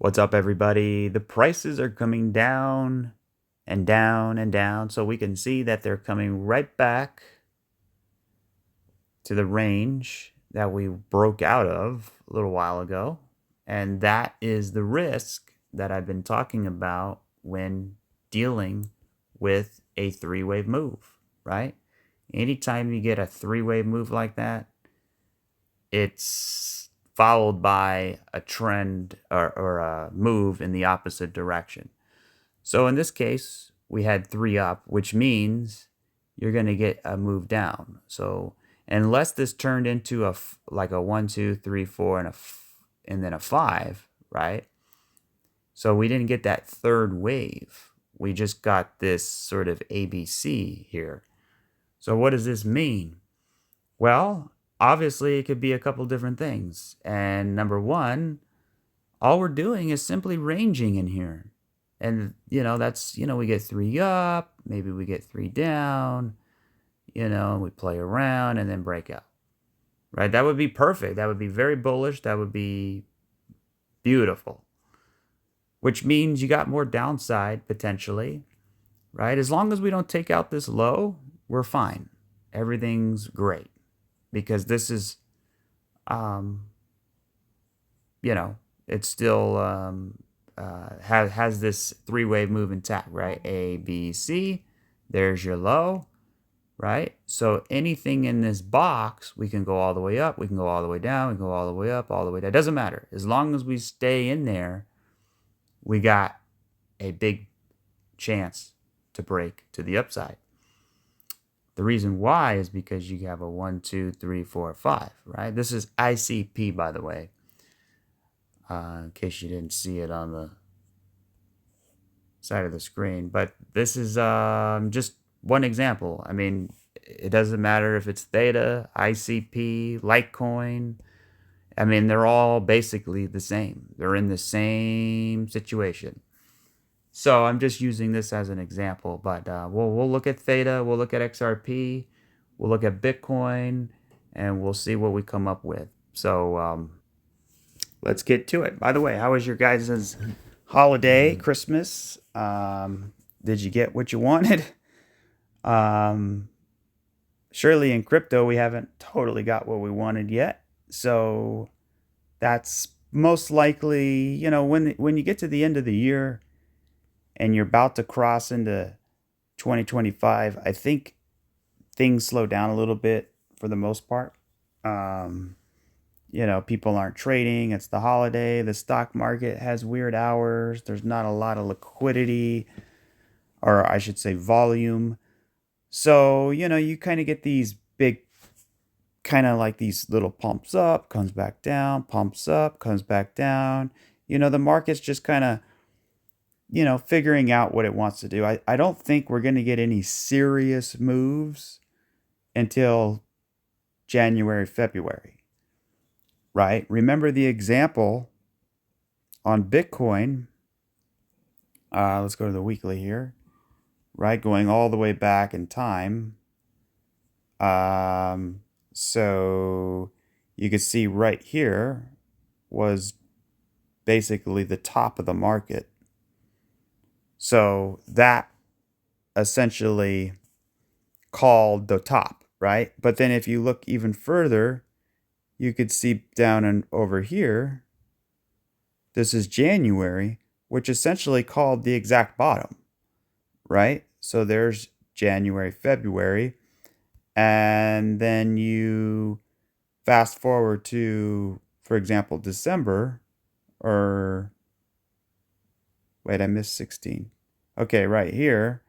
What's up, everybody? The prices are coming down and down and down, so we can see that they're coming right back to the range that we broke out of a little while ago. And that is the risk that I've been talking about when dealing with a three-wave move, right? Anytime you get a three-wave move like that, it's followed by a trend or a move in the opposite direction. So in this case, we had 3 up, which means you're going to get a move down. So unless this turned into like a 1, 2, 3, 4, and then a 5, right? So we didn't get that third wave. We just got this sort of ABC here. So what does this mean? Well, obviously it could be a couple different things. And number one, all we're doing is simply ranging in here. And, that's, we get 3 up, maybe we get 3 down, we play around and then break out, right? That would be perfect. That would be very bullish. That would be beautiful, which means you got more downside potentially, right? As long as we don't take out this low, we're fine. Everything's great because this is, um, it's still has this three-wave move intact, right? A, B, C. There's your low, right? So anything in this box, we can go all the way up, we can go all the way down, we can go all the way up, all the way down. It doesn't matter. As long as we stay in there, we got a big chance to break to the upside. The reason why is because you have a 1, 2, 3, 4, 5, right? This is ICP, by the way. In case you didn't see it on the side of the screen. But this is just one example. I mean, it doesn't matter if it's Theta, ICP, Litecoin. I mean, they're all basically the same. They're in the same situation. So I'm just using this as an example. But we'll look at Theta, we'll look at XRP, we'll look at Bitcoin, and we'll see what we come up with. So let's get to it. By the way, how was your guys' holiday, Christmas? Did you get what you wanted? Surely in crypto, we haven't totally got what we wanted yet. So that's most likely, when you get to the end of the year and you're about to cross into 2025, I think things slow down a little bit for the most part. People aren't trading. It's the holiday. The stock market has weird hours. There's not a lot of liquidity, or I should say volume. So, you kind of get these big, kind of like these little pumps up, comes back down, pumps up, comes back down. The market's just kind of, figuring out what it wants to do. I don't think we're going to get any serious moves until January, February. Right? Remember the example on Bitcoin. Let's go to the weekly here. Right? Going all the way back in time. So you can see right here was basically the top of the market. So that essentially called the top, right? But then if you look even further, you could see down and over here, this is January, which essentially called the exact bottom, right? So there's January, February, and then you fast forward to, for example, December, or wait, I missed 16. Okay, right here,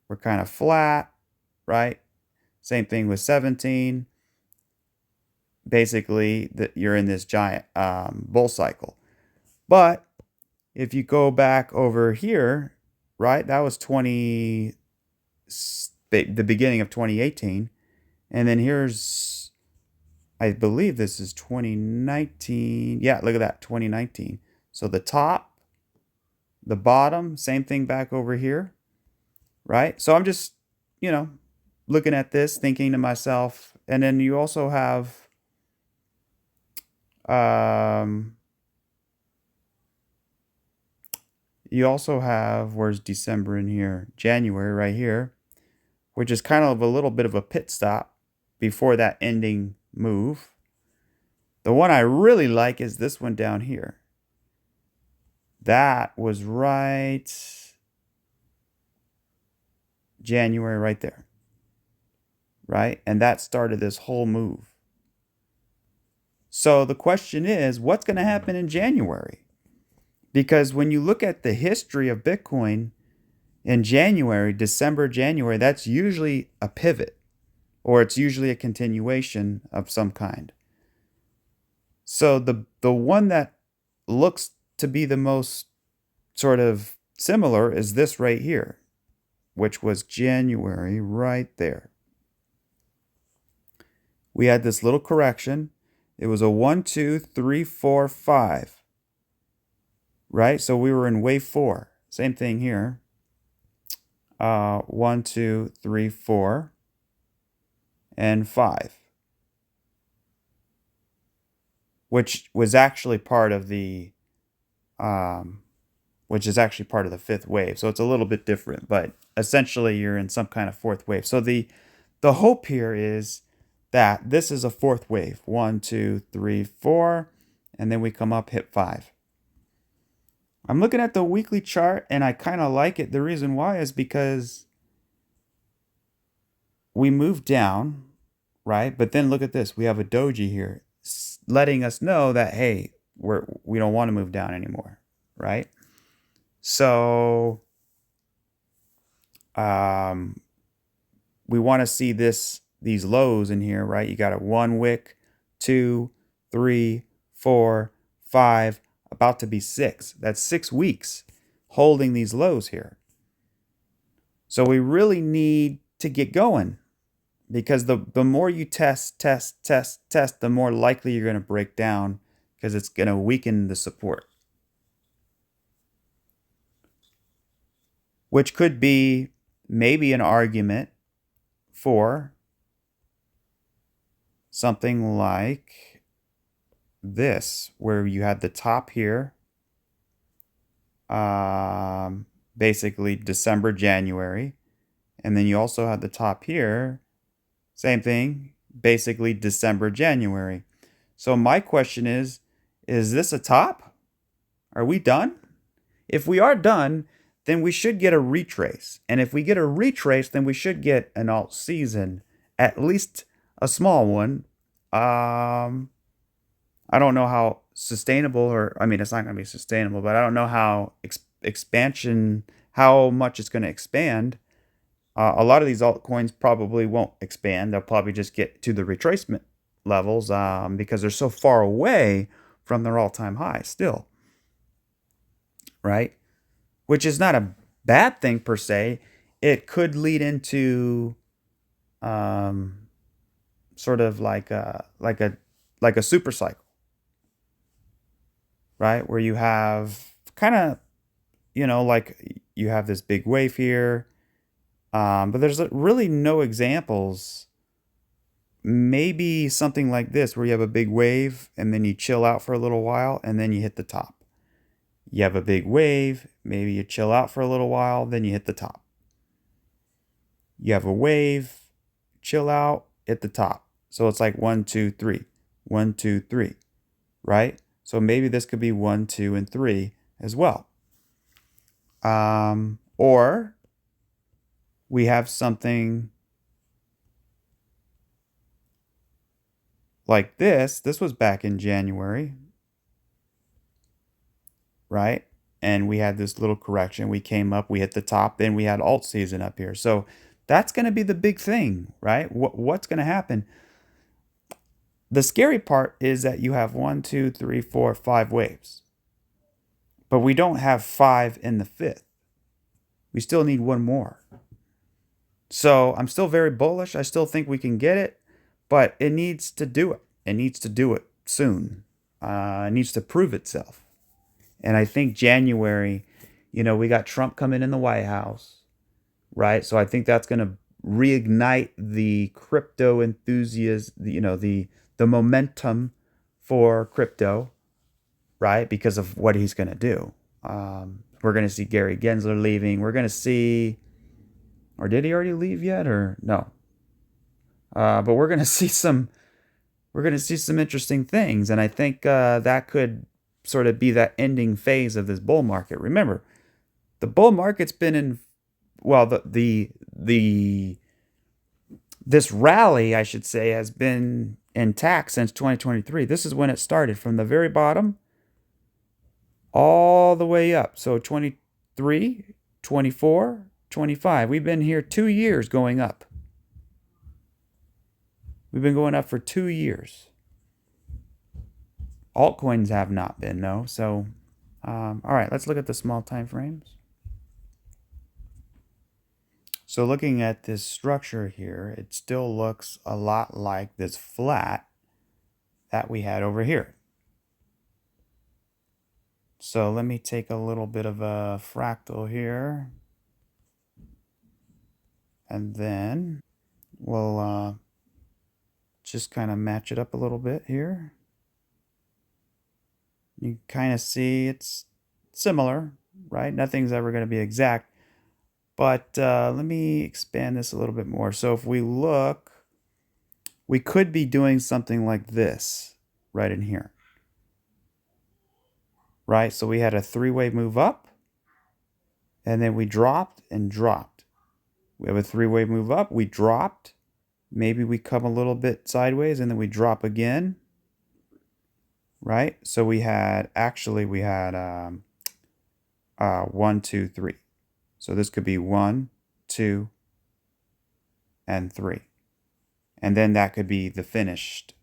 we're kind of flat, right? Same thing with 17. Basically, that you're in this giant bull cycle. But if you go back over here, right, that was the beginning of 2018. And then here's, I believe this is 2019. Yeah, look at that, 2019. So the top, the bottom, same thing back over here, right? So I'm just, looking at this, thinking to myself, and then you also have you also have, where's December in here? January right here, which is kind of a little bit of a pit stop before that ending move. The one I really like is this one down here. That was right January right there, right? And that started this whole move. So the question is, what's going to happen in January? Because when you look at the history of Bitcoin in January, December, January, that's usually a pivot, or it's usually a continuation of some kind. So the one that looks to be the most sort of similar is this right here, which was January right there. We had this little correction. It was a 1, 2, 3, 4, 5. Right? So we were in wave 4. Same thing here. 1, 2, 3, 4, and 5. Which was actually part of the which is actually part of the 5th wave. So it's a little bit different, but essentially you're in some kind of 4th wave. So the hope here is that this is a 4th wave. 1, 2, 3, 4, and then we come up, hit 5. I'm looking at the weekly chart and I kind of like it. The reason why is because we moved down, right? But then look at this. We have a doji here letting us know that, hey, we don't want to move down anymore, right? So we want to see these lows in here, right? You got a 1 wick, 2, 3, 4, 5, about to be 6. That's 6 weeks holding these lows here. So we really need to get going, because the more you test, the more likely you're going to break down, because it's going to weaken the support. Which could be maybe an argument for something like this, where you had the top here, basically December, January, and then you also had the top here, same thing, basically December, January. So my question is this a top? Are we done? If we are done, then we should get a retrace. And if we get a retrace, then we should get an alt season, at least a small one. I don't know how sustainable, or I mean, it's not going to be sustainable, but I don't know how how much it's going to expand. A lot of these altcoins probably won't expand. They'll probably just get to the retracement levels because they're so far away from their all-time high still, right? Which is not a bad thing per se. It could lead into sort of like a super cycle, right? Where you have kind of, like you have this big wave here, but there's really no examples. Maybe something like this, where you have a big wave and then you chill out for a little while and then you hit the top. You have a big wave, maybe you chill out for a little while, then you hit the top. You have a wave, chill out, hit the top. So it's like 1, 2, 3, 1, 2, 3, right? So maybe this could be 1, 2, and 3 as well. Or we have something like this. This was back in January, right? And we had this little correction. We came up, we hit the top, then we had alt season up here. So that's going to be the big thing, right? What's going to happen? The scary part is that you have 1, 2, 3, 4, 5 waves, but we don't have 5 in the 5th. We still need one more. So I'm still very bullish. I still think we can get it, but it needs to do it. It needs to do it soon. It needs to prove itself. And I think January, we got Trump coming in the White House, right? So I think that's going to reignite the crypto enthusiasts, the momentum for crypto, right? Because of what he's going to do. We're going to see Gary Gensler leaving. We're going to see, or did he already leave yet, or no? But we're going to see some interesting things, and I think that could sort of be that ending phase of this bull market. Remember, the bull market's been in, well, the this rally, I should say, has been intact since 2023. This is when it started, from the very bottom all the way up. So 23, 24, 25. We've been here 2 years going up. We've been going up for 2 years. Altcoins have not been, though. So, all right, let's look at the small time frames. So looking at this structure here, it still looks a lot like this flat that we had over here. So let me take a little bit of a fractal here. And then we'll just kind of match it up a little bit here. You kind of see it's similar, right? Nothing's ever going to be exact. But let me expand this a little bit more. So if we look, we could be doing something like this right in here. Right? So we had a 3-way move up, and then we dropped and dropped. We have a 3-way move up, we dropped. Maybe we come a little bit sideways, and then we drop again. Right? So we had 1, 2, 3. So this could be 1, 2, and 3. And then that could be a finished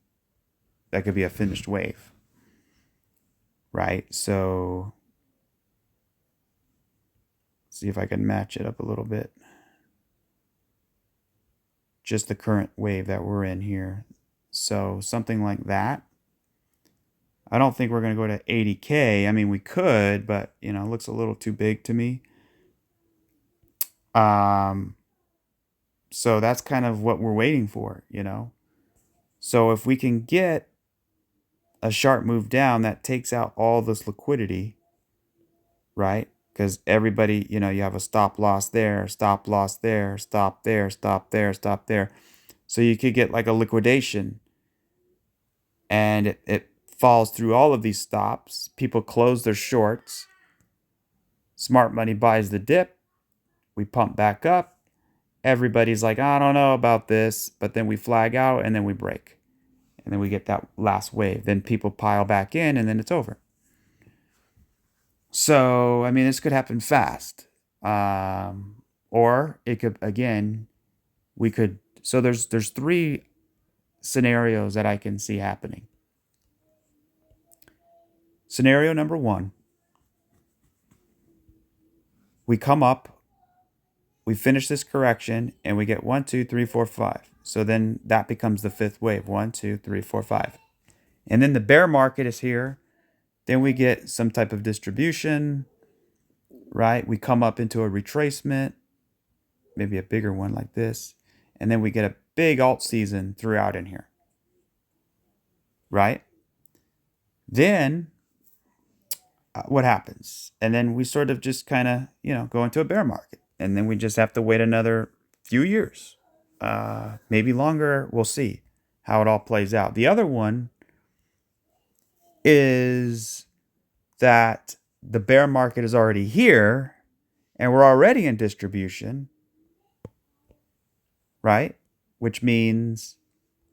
wave. Right? So see if I can match it up a little bit. Just the current wave that we're in here. So something like that. I don't think we're going to go to 80K. I mean, we could, but, it looks a little too big to me. So that's kind of what we're waiting for, So if we can get a sharp move down that takes out all this liquidity, right? Because everybody, you have a stop loss there, stop loss there, stop there, stop there, stop there. So you could get like a liquidation, and it falls through all of these stops. People close their shorts. Smart money buys the dip. We pump back up. Everybody's like, I don't know about this, but then we flag out and then we break. And then we get that last wave. Then people pile back in and then it's over. So, I mean, this could happen fast. Or it could, again, so there's 3 scenarios that I can see happening. Scenario number 1, we come up, we finish this correction, and we get 1, 2, 3, 4, 5. So then that becomes the 5th wave. 1, 2, 3, 4, 5. And then the bear market is here. Then we get some type of distribution, right? We come up into a retracement, maybe a bigger one like this. And then we get a big alt season throughout in here, right? Then what happens? And then we sort of just kind of, go into a bear market. And then we just have to wait another few years, maybe longer. We'll see how it all plays out. The other one is that the bear market is already here and we're already in distribution, right? Which means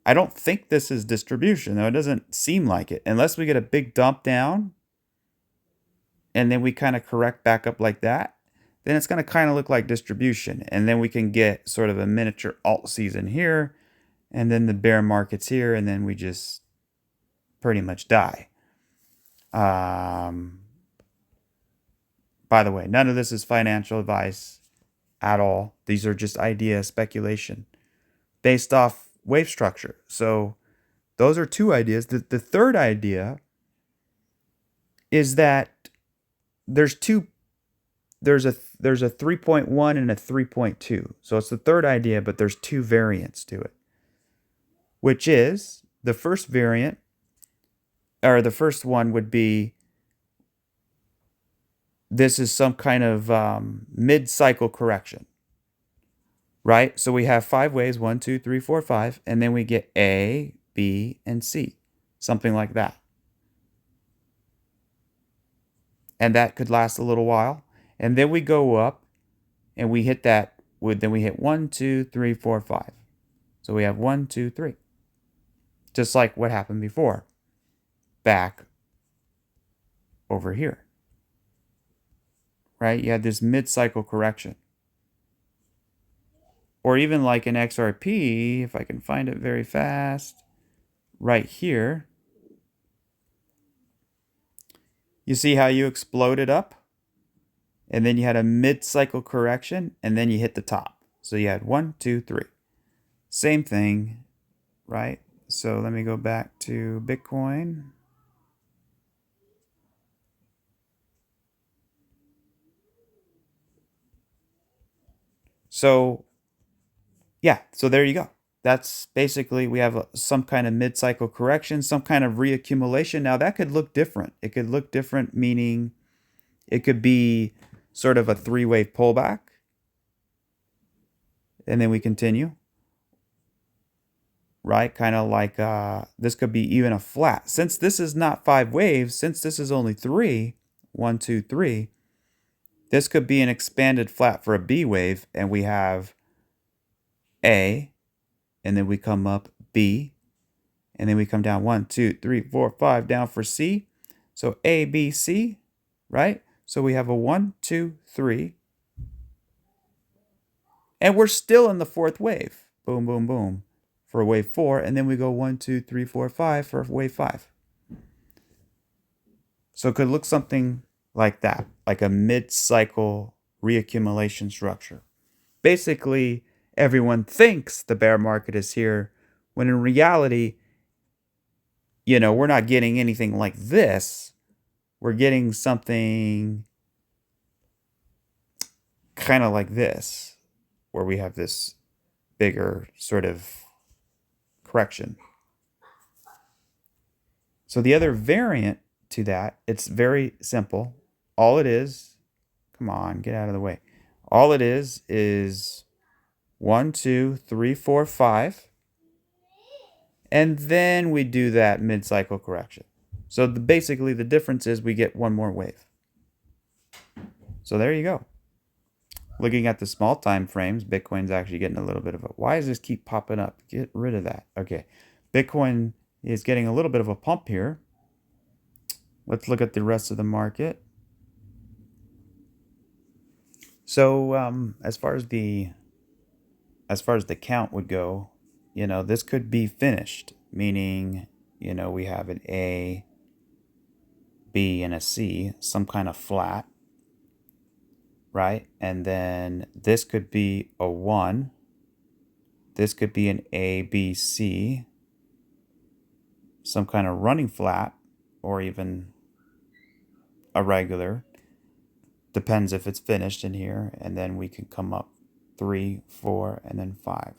I don't think this is distribution, though. It doesn't seem like it, unless we get a big dump down and then we kind of correct back up like that. Then it's going to kind of look like distribution. And then we can get sort of a miniature alt season here. And then the bear market's here. And then we just pretty much die. By the way, none of this is financial advice at all. These are just idea speculation based off wave structure. So those are 2 ideas. The third idea is that there's a 3.1 and a 3.2. So it's the third idea, but there's 2 variants to it, which is the first variant, or the first one would be this is some kind of mid-cycle correction, right? So we have 5 waves, 1, 2, 3, 4, 5, and then we get A, B, and C, something like that. And that could last a little while. And then we go up and we hit that, then we hit 1, 2, 3, 4, 5. So we have 1, 2, 3. Just like what happened before, back over here, right? You had this mid-cycle correction. Or even like an XRP, if I can find it very fast, right here. You see how you exploded up? And then you had a mid-cycle correction, and then you hit the top. So you had 1, 2, 3. Same thing, right? So let me go back to Bitcoin. So yeah, so there you go. That's basically, we have some kind of mid-cycle correction, some kind of reaccumulation. Now that could look different. It could look different, meaning it could be sort of a 3-wave pullback. And then we continue. Right? Kind of like this could be even a flat. Since this is not 5 waves, since this is only 3, 1, 2, 3, this could be an expanded flat for a B wave, and we have A, and then we come up B, and then we come down 1, 2, 3, 4, 5 down for C. So A, B, C, right? So we have a 1, 2, 3. And we're still in the 4th wave. Boom, boom, boom. For wave 4, and then we go 1, 2, 3, 4, 5 for wave 5. So it could look something like that, like a mid-cycle reaccumulation structure. Basically, everyone thinks the bear market is here, when in reality, we're not getting anything like this. We're getting something kind of like this, where we have this bigger sort of correction. So the other variant to that, it's very simple. All it is, come on, get out of the way. All it is 1, 2, 3, 4, 5. And then we do that mid-cycle correction. So basically the difference is we get one more wave. So there you go. Looking at the small time frames, Bitcoin's actually getting a little bit of a... Why does this keep popping up? Get rid of that. Okay. Bitcoin is getting a little bit of a pump here. Let's look at the rest of the market. So as far as the count would go, this could be finished, meaning, we have an A, B, and a C, some kind of flat, right? And then this could be a 1. This could be an A, B, C, some kind of running flat, or even a regular. Depends if it's finished in here. And then we can come up 3, 4, and then 5.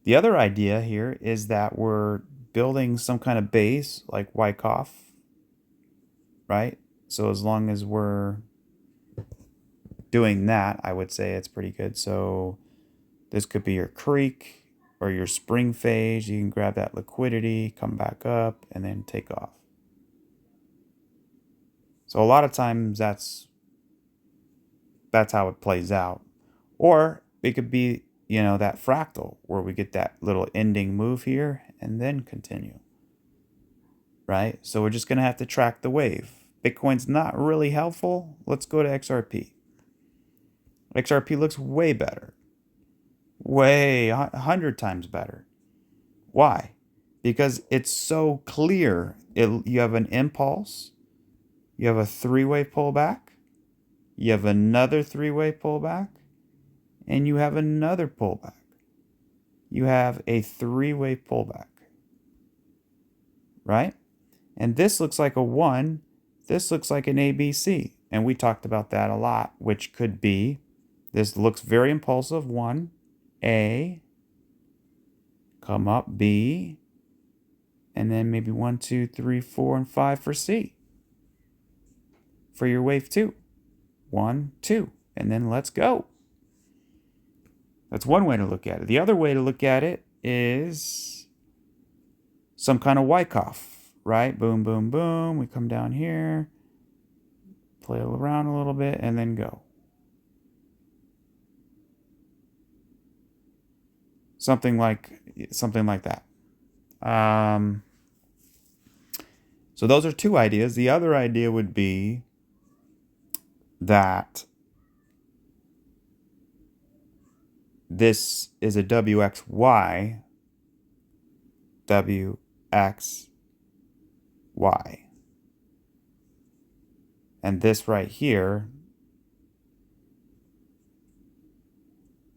The other idea here is that we're building some kind of base like Wyckoff, right? So as long as we're doing that, I would say it's pretty good. So this could be your creek or your spring phase. You can grab that liquidity, come back up, and then take off. So a lot of times that's how it plays out. Or it could be, that fractal where we get that little ending move here and then continue. Right? So we're just going to have to track the wave. Bitcoin's not really helpful. Let's go to XRP. XRP looks way better. Way 100 times better. Why? Because it's so clear. You have an impulse. You have a 3-wave pullback. You have another 3-wave pullback. And you have another pullback. You have a 3-wave pullback. Right? And this looks like a 1. This looks like an ABC. And we talked about that a lot, which could be, this looks very impulsive. 1, A, come up, B, and then maybe 1, 2, 3, 4, and 5 for C. for your wave 2. 1, 2, and then let's go. That's one way to look at it. The other way to look at it is some kind of Wyckoff, right? Boom, boom, boom. We come down here, play around a little bit, and then go. Something like that. So those are two ideas. The other idea would be that this is a WXY, and this right here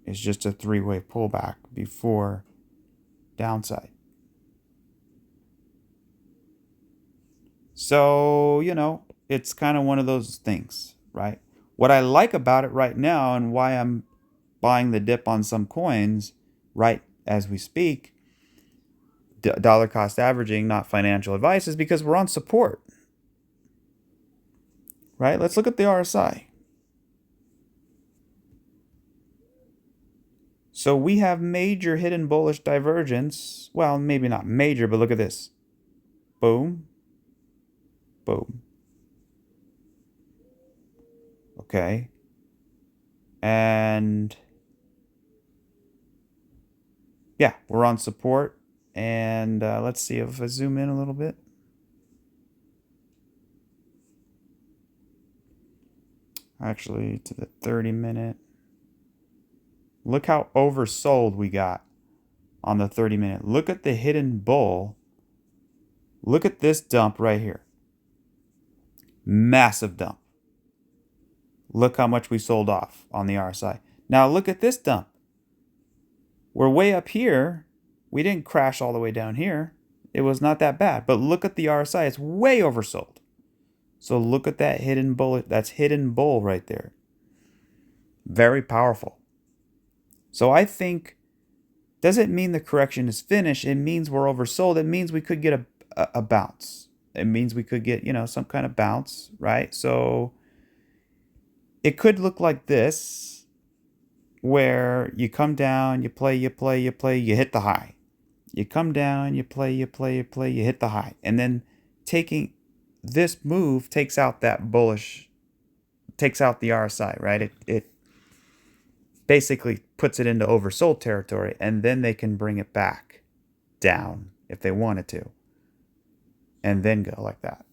is just a three-way pullback before downside. So, it's kind of one of those things, right? What I like about it right now and why I'm buying the dip on some coins right as we speak, dollar cost averaging, not financial advice, is because we're on support, right? Let's look at the RSI. So we have major hidden bullish divergence. Well, maybe not major, but look at this. Boom. Boom. Okay. And yeah, we're on support. And let's see if I zoom in a little bit. Actually, to the 30-minute. Look how oversold we got on the 30-minute. Look at the hidden bull. Look at this dump right here. Massive dump. Look how much we sold off on the RSI. Now look at this dump. We're way up here. We didn't crash all the way down here. It was not that bad. But look at the RSI. It's way oversold. So look at that hidden bull. That's hidden bull right there. Very powerful. So I think, doesn't mean the correction is finished. It means we're oversold. It means we could get a bounce. It means we could get, some kind of bounce, right? So it could look like this, where you come down, you play, you hit the high. You come down, you play, you hit the high. And then taking this move takes out that bullish, takes out the RSI, right? It basically puts it into oversold territory, and then they can bring it back down if they wanted to, and then go like that.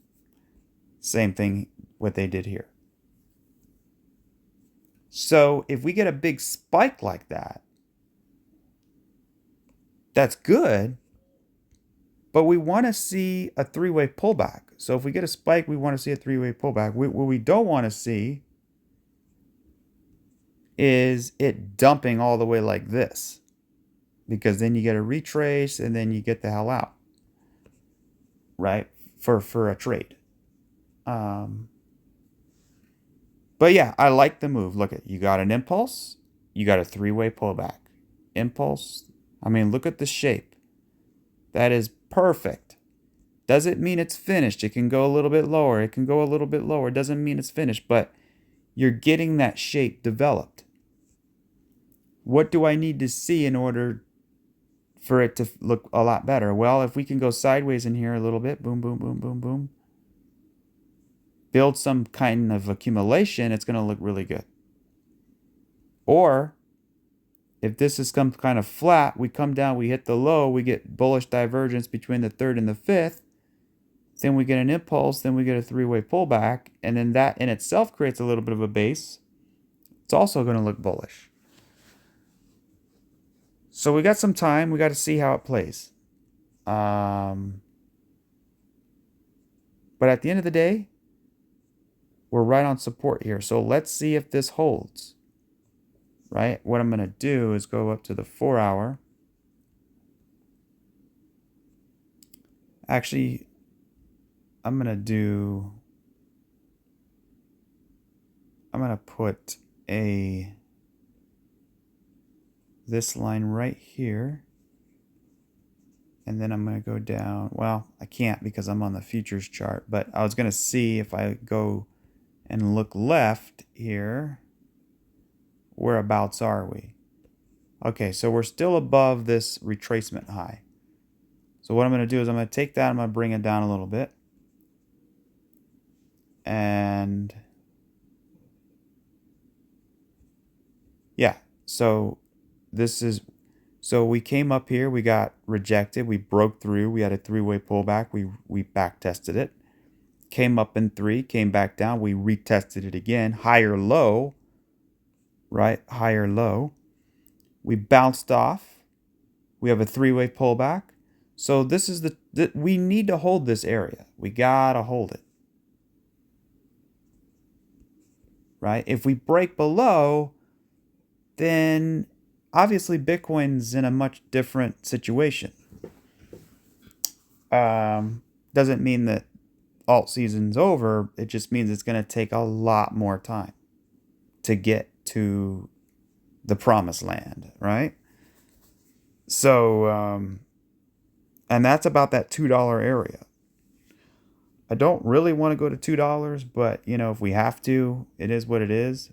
Same thing what they did here. So if we get a big spike like that, that's good, but we want to see a three-way pullback. So if we get a spike, we want to see a three-way pullback. What we don't want to see is it dumping all the way like this, because then you get a retrace and then you get the hell out, right? For a trade. But yeah, I like the move. Look at, you got an impulse, you got a three-way pullback. Impulse. I mean, look at the shape. That is perfect. Doesn't mean it's finished. It can go a little bit lower. It can go a little bit lower. It doesn't mean it's finished, but you're getting that shape developed. What do I need to see in order for it to look a lot better? Well, if we can go sideways in here a little bit, boom, boom, boom, boom, boom, build some kind of accumulation, it's going to look really good. Or if this is some kind of flat, we come down, we hit the low, we get bullish divergence between the third and the fifth, then we get an impulse, then we get a three-way pullback, and then that in itself creates a little bit of a base. It's also going to look bullish. So we got some time. We got to see how it plays. But at the end of the day, we're right on support here. So let's see if this holds. Right? What I'm going to do is go up to the 4-hour. Actually, I'm going to put this line right here. And then I'm going to go down. Well, I can't because I'm on the futures chart, but I was going to see if I go and look left here, whereabouts are we? Okay, so we're still above this retracement high. So what I'm going to do is I'm going to take that, I'm going to bring it down a little bit. And yeah, so we came up here, we got rejected, we broke through, we had a three-way pullback, we back tested it, came up in 3, came back down, we retested it again, higher low, right? Higher low. We bounced off. We have a three-way pullback. So this is we need to hold this area. We gotta hold it. Right? If we break below, then obviously Bitcoin's in a much different situation. Doesn't mean that alt season's over. It just means it's going to take a lot more time to get to the promised land, right? So, and that's about that $2 area. I don't really want to go to $2, but if we have to, it is what it is.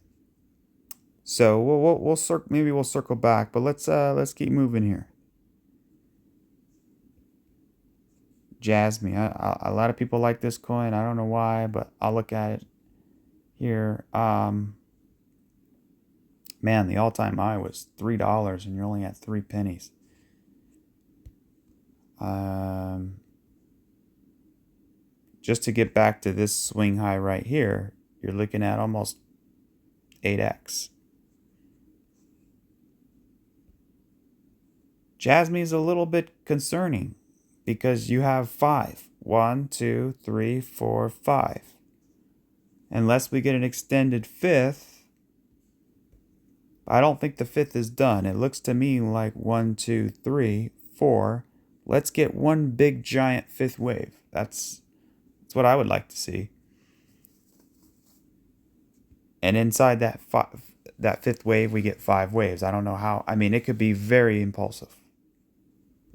So maybe we'll circle back, but let's keep moving here. JASMY. A lot of people like this coin. I don't know why, but I'll look at it here. Man, the all-time high was $3, and you're only at 3 pennies. Just to get back to this swing high right here, you're looking at almost 8x. JASMY is a little bit concerning because you have 5. 1, 2, 3, 4, 5. Unless we get an extended 5th, I don't think the 5th is done. It looks to me like 1, 2, 3, 4. Let's get one big giant 5th wave. That's what I would like to see. And inside that 5th wave, we get 5 waves. I don't know how. I mean, it could be very impulsive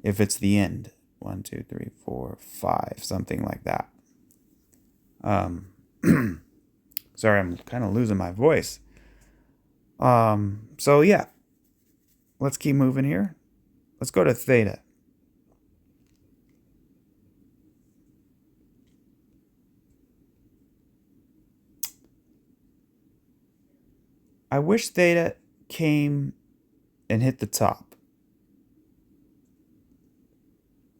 if it's the end. 1, 2, 3, 4, 5, something like that. Sorry, I'm kind of losing my voice. So yeah, let's keep moving here. Let's go to Theta. I wish Theta came and hit the top,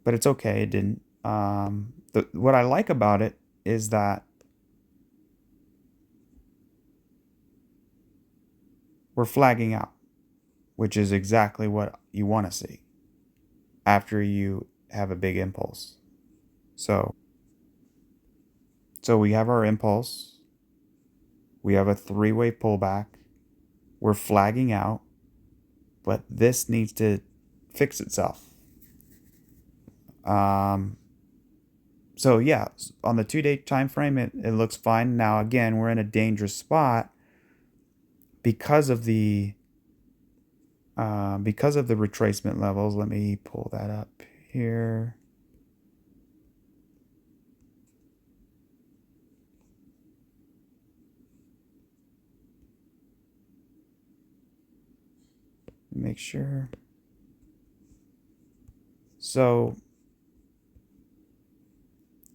but it's okay, it didn't. What I like about it is that we're flagging out, which is exactly what you want to see after you have a big impulse. So we have our impulse. We have a 3-way pullback. We're flagging out, but this needs to fix itself. So yeah, on the 2-day time frame, it looks fine. Now again, we're in a dangerous spot because of the retracement levels. Let me pull that up here. Make sure. So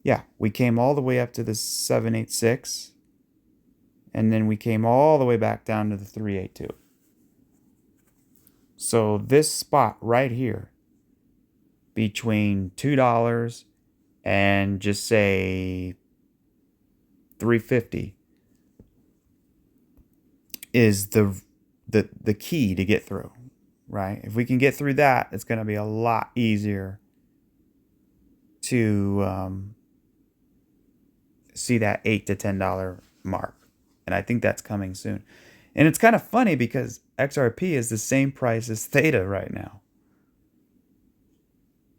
yeah, we came all the way up to the 786, and then we came all the way back down to the 382. So this spot right here between $2 and just say $3.50 is the key to get through, right? If we can get through that, it's going to be a lot easier to see that $8 to $10 mark. And I think that's coming soon. And it's kind of funny because XRP is the same price as Theta right now.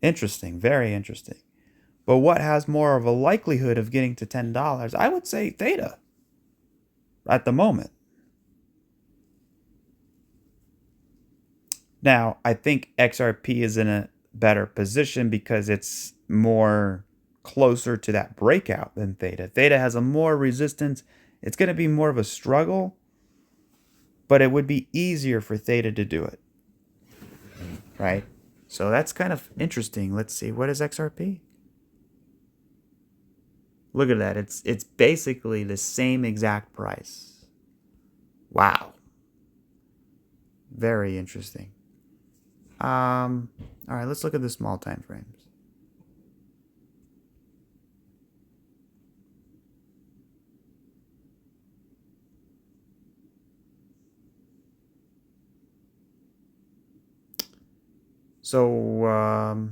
Interesting, very interesting. But what has more of a likelihood of getting to $10? I would say Theta at the moment. Now, I think XRP is in a better position because it's more closer to that breakout than Theta. Theta has a more resistance It's going to be more of a struggle, but it would be easier for Theta to do it, right? So that's kind of interesting. Let's see, what is XRP? Look at that. It's basically the same exact price. Wow. Very interesting. All right, let's look at the small time frames. So,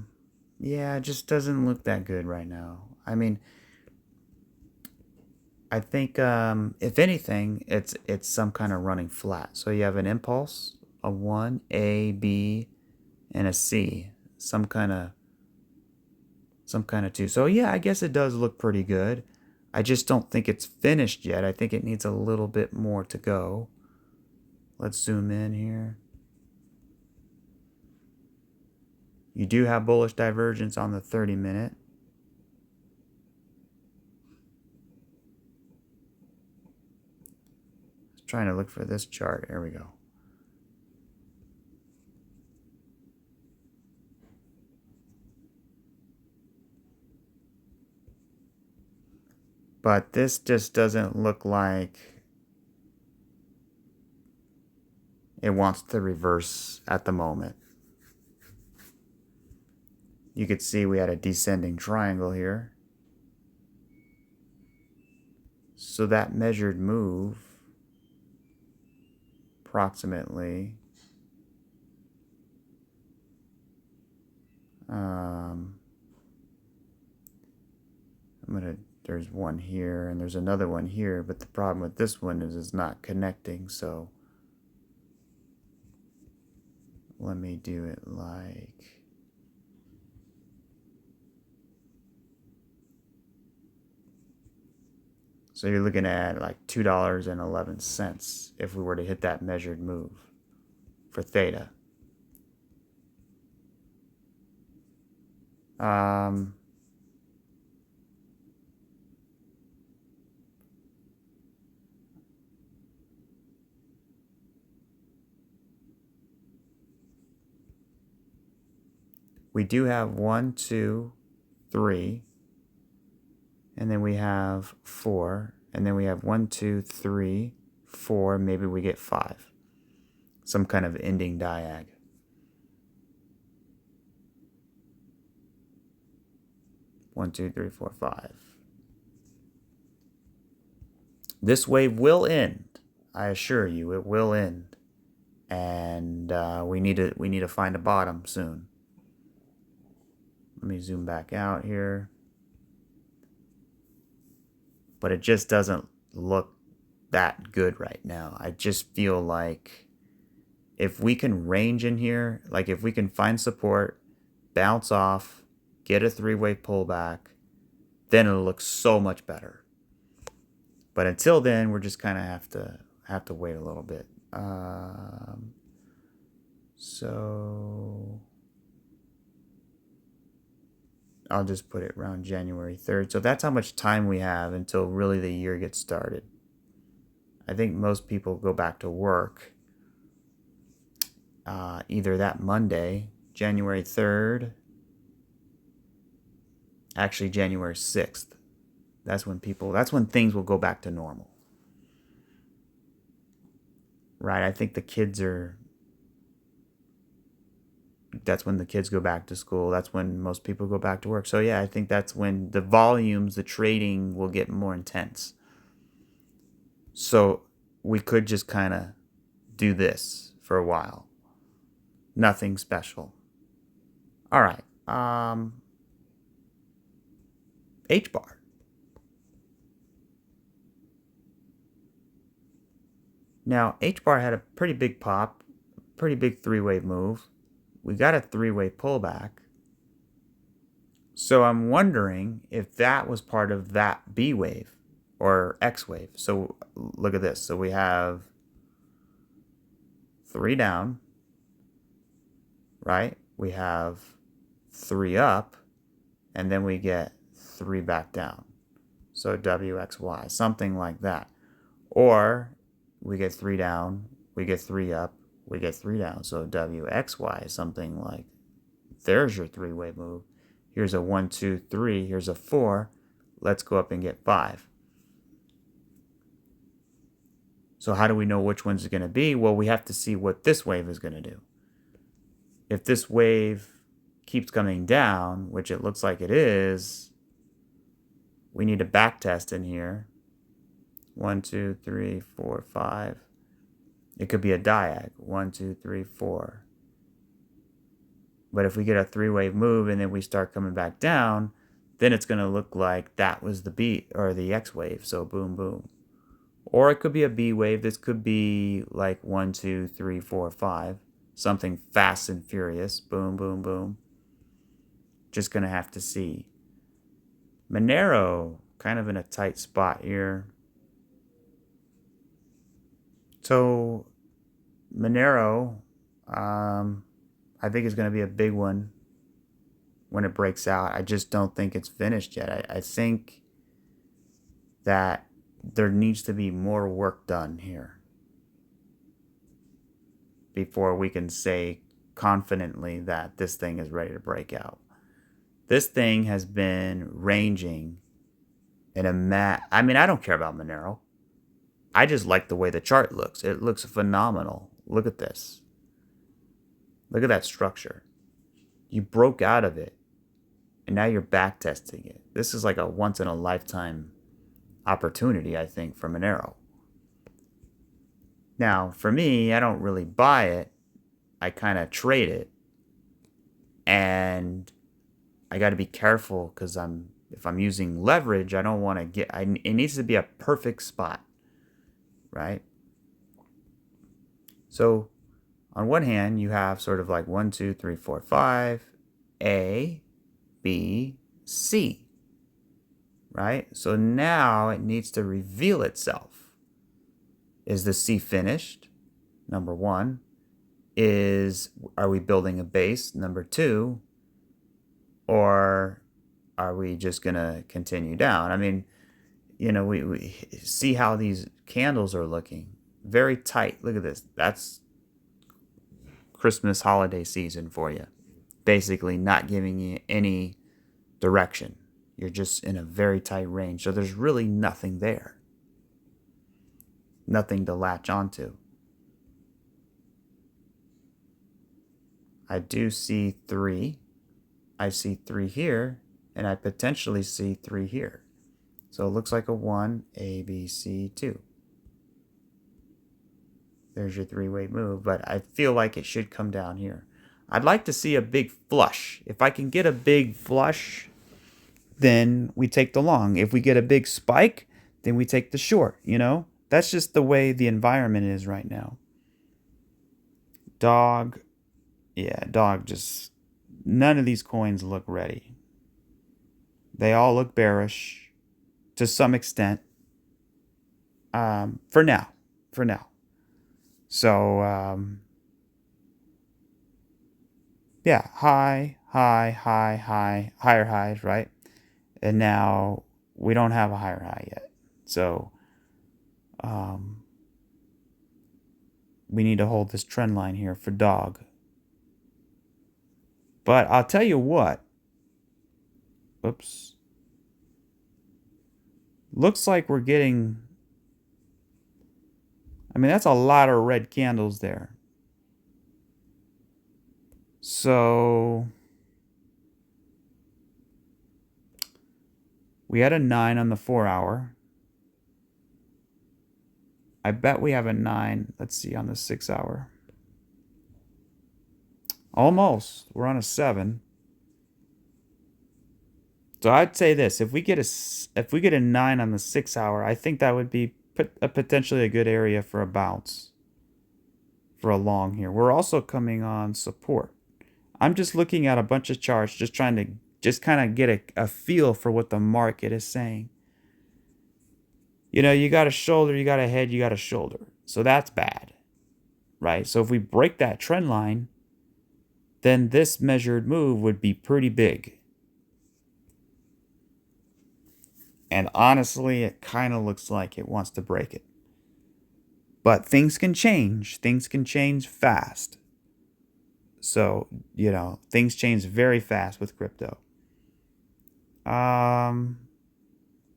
yeah, it just doesn't look that good right now. I mean, I think if anything, it's some kind of running flat. So you have an impulse, a 1, A, B, and a C. Some kind of 2. So yeah, I guess it does look pretty good. I just don't think it's finished yet. I think it needs a little bit more to go. Let's zoom in here. You do have bullish divergence on the 30-minute. Trying to look for this chart. There we go. But this just doesn't look like it wants to reverse at the moment. You could see we had a descending triangle here. So that measured move approximately there's one here and there's another one here, but the problem with this one is it's not connecting. So let me do it like, so you're looking at like $2.11 if we were to hit that measured move for Theta. We do have 1, 2, 3, and then we have 4, and then we have 1, 2, 3, 4, maybe we get 5. Some kind of ending diag. One, two, three, four, 5. This wave will end. I assure you, it will end, and we need to find a bottom soon. Let me zoom back out here. But it just doesn't look that good right now. I just feel like if we can range in here, like if we can find support, bounce off, get a 3-way pullback, then it'll look so much better. But until then, we're just kind of have to wait a little bit. So I'll just put it around January 3rd. So that's how much time we have until really the year gets started. I think most people go back to work either that Monday, January 3rd, actually January 6th. That's when things will go back to normal. Right? I think that's when the kids go back to school. That's when most people go back to work. So yeah, I think that's when the volumes, the trading will get more intense. So we could just kind of do this for a while. Nothing special. All right. H-bar. Now, H-bar had a pretty big pop, pretty big 3-way move. We got a 3-way pullback. So I'm wondering if that was part of that B wave or X wave. So look at this. So we have 3 down, right? We have 3 up, and then we get 3 back down. So WXY, something like that. Or we get 3 down, we get 3 up, we get 3 down. So WXY is something like, there's your 3-way move. Here's a 1, 2, 3. Here's a 4. Let's go up and get 5. So how do we know which one's going to be? Well, we have to see what this wave is going to do. If this wave keeps coming down, which it looks like it is, we need a back test in here. 1, 2, 3, 4, 5. It could be a diag. 1, 2, 3, 4. But if we get a 3-wave move and then we start coming back down, then it's going to look like that was the B or the X wave. So boom, boom. Or it could be a B wave. This could be like 1, 2, 3, 4, 5. Something fast and furious. Boom, boom, boom. Just going to have to see. Monero, kind of in a tight spot here. So Monero, I think is going to be a big one when it breaks out. I just don't think it's finished yet. I think that there needs to be more work done here before we can say confidently that this thing is ready to break out. This thing has been ranging in a I mean, I don't care about Monero. I just like the way the chart looks. It looks phenomenal. Look at this. Look at that structure. You broke out of it, and now you're back testing it. This is like a once-in-a-lifetime opportunity, I think, for Monero. Now, for me, I don't really buy it. I kind of trade it. And I got to be careful because if I'm using leverage, I don't want to get... it needs to be a perfect spot, right? So on one hand, you have sort of like 1, 2, 3, 4, 5, A, B, C, right? So now it needs to reveal itself. Is the C finished? Number 1. Are we building a base? Number 2. Or are we just going to continue down? I mean, you know, we see how these candles are looking. Very tight. Look at this. That's Christmas holiday season for you. Basically not giving you any direction. You're just in a very tight range. So there's really nothing there. Nothing to latch onto. I do see 3. I see 3 here. And I potentially see 3 here. So it looks like a 1, A, B, C, 2. There's your 3-way move, but I feel like it should come down here. I'd like to see a big flush. If I can get a big flush, then we take the long. If we get a big spike, then we take the short, you know? That's just the way the environment is right now. Dog, yeah, dog just... None of these coins look ready. They all look bearish to some extent. For now. So, yeah, higher highs, right? And now we don't have a higher high yet. So, we need to hold this trend line here for dog. But I'll tell you what. Oops. Looks like we're getting... I mean, that's a lot of red candles there. So we had a 9 on the 4-hour. I bet we have a 9, let's see, on the 6-hour. Almost. We're on a 7. So I'd say this, if we get a 9 on the 6-hour, I think that would be potentially a good area for a bounce for a long here. We're also coming on support. I'm just looking at a bunch of charts, just trying to kind of get a feel for what the market is saying. You know, you got a shoulder, you got a head, you got a shoulder. So that's bad, right? So if we break that trend line, then this measured move would be pretty big. And honestly, it kind of looks like it wants to break it. But things can change. Things can change fast. So, things change very fast with crypto.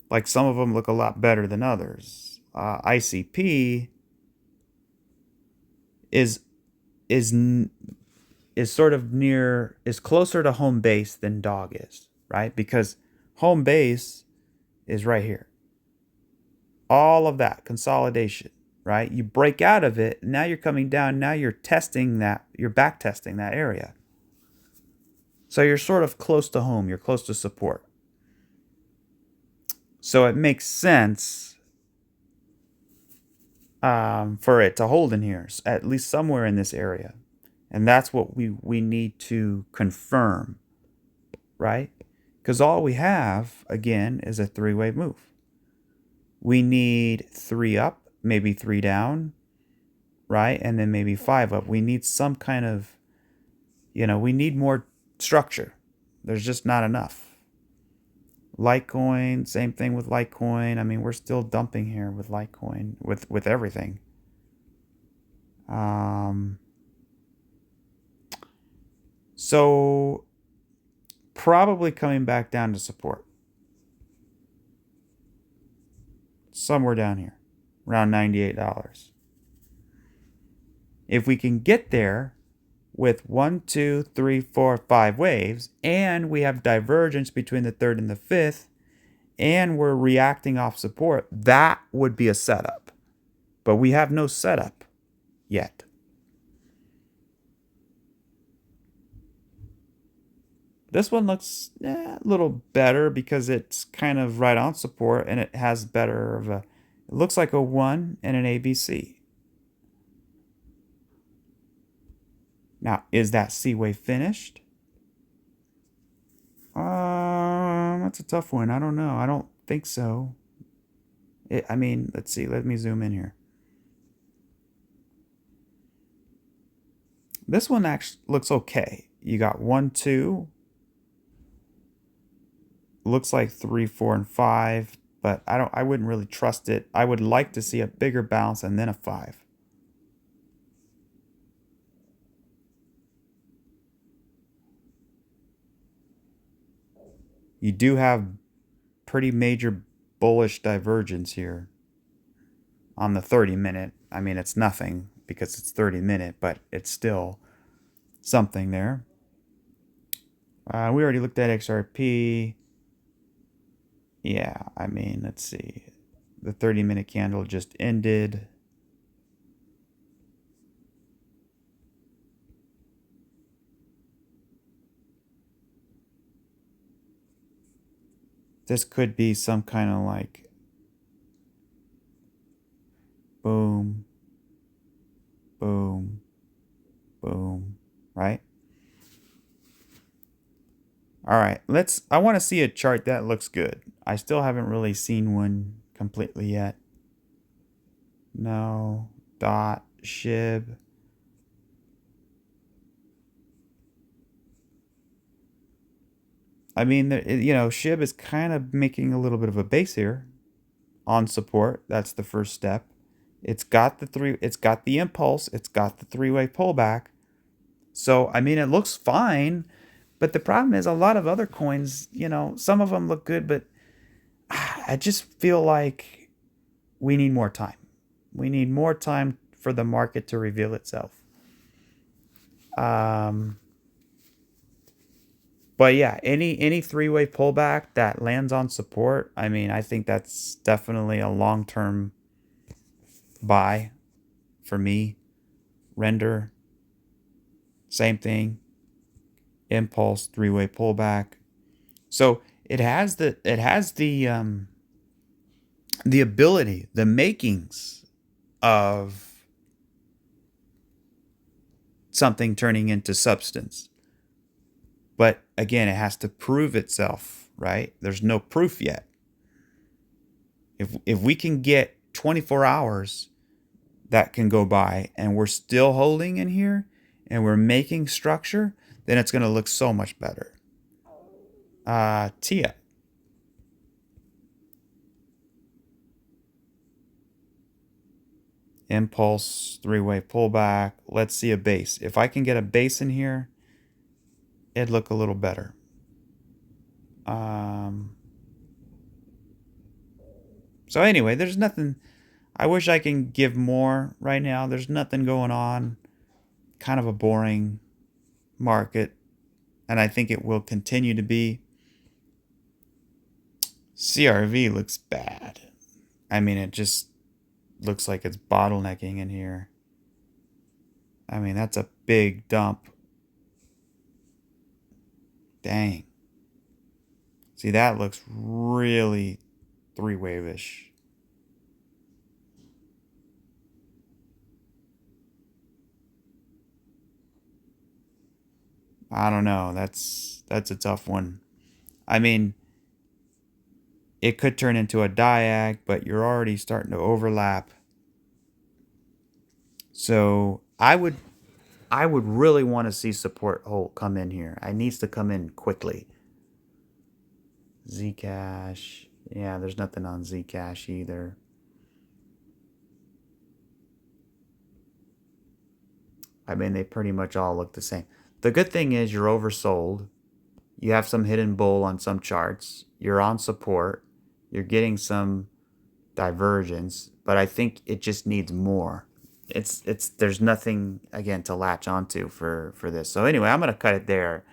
Like some of them look a lot better than others. ICP is is is sort of is closer to home base than dog is, right? Because home base is right here. All of that consolidation, right? You break out of it, now you're coming down, now you're testing that, you're back testing that area. So you're sort of close to home, you're close to support. So it makes sense for it to hold in here, at least somewhere in this area. And that's what we need to confirm, right? Because all we have, again, is a three-way move. We need 3 up, maybe 3 down, right? And then maybe 5 up. We need some kind of, we need more structure. There's just not enough. Litecoin, same thing with Litecoin. I mean, we're still dumping here with Litecoin, with everything. So probably coming back down to support. Somewhere down here, around $98. If we can get there with 1, 2, 3, 4, 5 waves, and we have divergence between the third and the fifth, and we're reacting off support, that would be a setup. But we have no setup yet. This one looks a little better because it's kind of right on support, and it has better of a, it looks like a 1 and an ABC. Now, is that C wave finished? That's a tough one. I don't know. I don't think so. I mean, let's see. Let me zoom in here. This one actually looks okay. You got 1, 2. Looks like 3, 4, and 5, but I wouldn't really trust it. I would like to see a bigger bounce and then a 5. You do have pretty major bullish divergence here on the 30-minute. I mean, it's nothing because it's 30-minute, but it's still something there. We already looked at XRP. Yeah, I mean, let's see. The 30-minute candle just ended. This could be some kind of like boom, boom, boom, right? All right, I want to see a chart that looks good. I still haven't really seen one completely yet. No, dot, SHIB. I mean, SHIB is kind of making a little bit of a base here on support. That's the first step. It's got the impulse. It's got the 3-way pullback. So, I mean, it looks fine. But the problem is a lot of other coins, some of them look good, but I just feel like we need more time. We need more time for the market to reveal itself. But yeah, any 3-way pullback that lands on support, I mean, I think that's definitely a long-term buy for me. Render, same thing. Impulse, 3-way pullback. So it has the ability, the makings of something turning into substance. But again, it has to prove itself, right? There's no proof yet. If we can get 24 hours that can go by and we're still holding in here and we're making structure, then it's going to look so much better. Theta. Impulse, three-way pullback. Let's see a base. If I can get a base in here, it'd look a little better. So anyway, there's nothing. I wish I can give more right now. There's nothing going on. Kind of a boring market, and I think it will continue to be. CRV looks bad. I mean, it just looks like it's bottlenecking in here. I mean, that's a big dump. Dang. See, that looks really three-wave-ish. I don't know. That's a tough one. I mean, it could turn into a diag, but you're already starting to overlap. So I would really want to see support hold come in here. It needs to come in quickly. Zcash. Yeah, there's nothing on Zcash either. I mean, they pretty much all look the same. The good thing is you're oversold. You have some hidden bull on some charts. You're on support. You're getting some divergence, but I think it just needs more. It's there's nothing again to latch onto for this. So anyway, I'm gonna cut it there.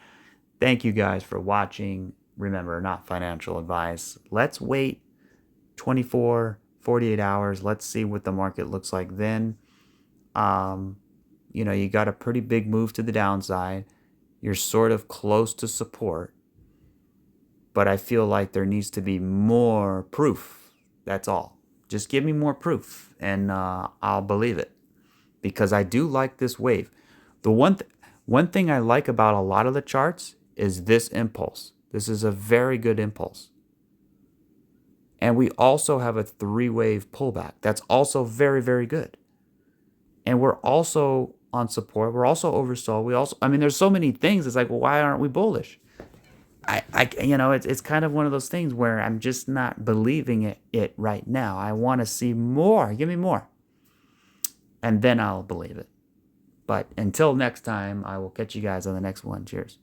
Thank you guys for watching. Remember, not financial advice. Let's wait 24, 48 hours. Let's see what the market looks like then. You know, you got a pretty big move to the downside. You're sort of close to support, but I feel like there needs to be more proof. That's all. Just give me more proof, and I'll believe it, because I do like this wave. The one thing I like about a lot of the charts is this impulse. This is a very good impulse. And we also have a three-wave pullback. That's also very, very good. And we're also on support. We're also oversold. I mean, there's so many things. It's like, well, why aren't we bullish? You know, it's kind of one of those things where I'm just not believing it right now. I want to see more. Give me more. And then I'll believe it. But until next time, I will catch you guys on the next one. Cheers.